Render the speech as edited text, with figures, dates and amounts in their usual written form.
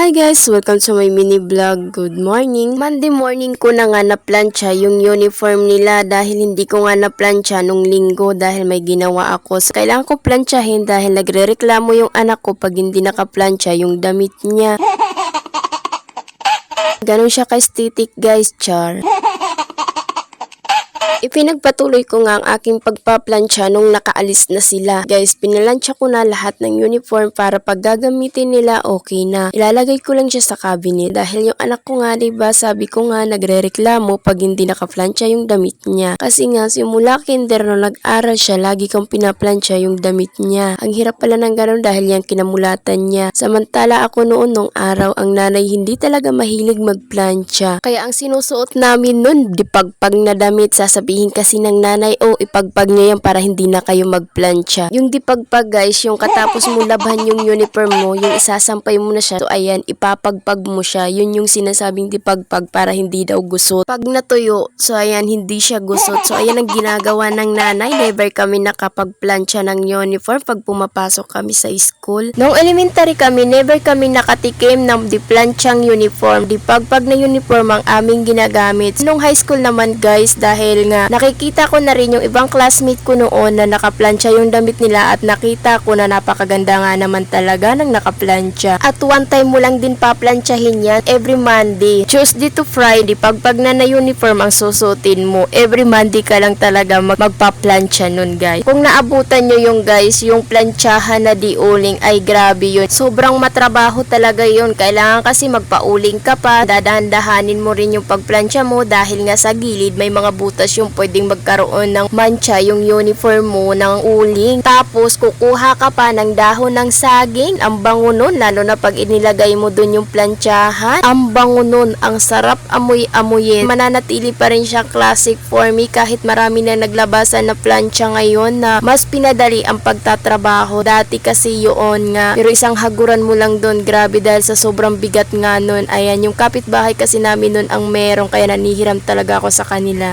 Hi guys! Welcome to my mini vlog. Good morning! Monday morning ko na nga na-plancha yung uniform nila dahil hindi ko nga na-plancha nung linggo dahil may ginawa ako. So, kailangan ko planchahin dahil nagre-reklamo yung anak ko pag hindi naka-plancha yung damit niya. Ganon siya ka-aesthetic guys, char. Ipinagpatuloy ko nga ang aking pagpaplansya nung nakaalis na sila. Guys, pinalansya ko na lahat ng uniform para pag gagamitin nila okay na. Ilalagay ko lang siya sa cabinet dahil yung anak ko nga diba sabi ko nga nagre-reklamo pag hindi nakaplansya yung damit niya. Kasi nga simula kinder no nag-aral siya lagi kang pinaplansya yung damit niya. Ang hirap pala ng ganun dahil yung kinamulatan niya. Samantala ako noon nung araw ang nanay hindi talaga mahilig magplansya. Kaya ang sinusuot namin nun dipagpag na damit sasabihin kasi ng nanay, ipagpag niya yan para hindi na kayo magplansya. Yung dipagpag guys, yung katapos mo labhan yung uniform mo, yung isasampay mo na siya. So ayan, ipapagpag mo siya. Yun yung sinasabing dipagpag para hindi daw gusot. Pag natuyo, so ayan, hindi siya gusot. So ayan ang ginagawa ng nanay. Never kami nakapagplansya ng uniform pag pumapasok kami sa school. Noong elementary kami, never kami nakatikim ng diplansyang uniform. Dipagpag na uniform ang aming ginagamit. Nung high school naman guys, dahil nga nakikita ko na rin yung ibang classmate ko noon na nakaplansya yung damit nila at nakita ko na napakaganda nga naman talaga ng nakaplansya. At one time mo lang din paplansyahin yan every Monday. Tuesday to Friday, pag na uniform ang susutin mo, every Monday ka lang talaga magpaplansya nun guys. Kung naabutan nyo yung guys, yung plansyahan na di uling ay grabe yun. Sobrang matrabaho talaga yun. Kailangan kasi magpauling ka pa, dadahan-dahanin mo rin yung pagplansya mo dahil nga sa gilid may mga butas yung pwedeng magkaroon ng mancha yung uniform mo ng uling. Tapos kukuha ka pa ng dahon ng saging. Ang bango nun, lalo na pag inilagay mo dun yung plansyahan. Ang bango nun, ang sarap amoy-amoyin. Mananatili pa rin siya classic for me kahit marami na naglabasan na plansya ngayon na mas pinadali ang pagtatrabaho. Dati kasi yun nga, pero isang haguran mo lang dun, grabe dahil sa sobrang bigat nga nun. Ayan, yung kapitbahay kasi namin nun ang meron kaya nanihiram talaga ako sa kanila.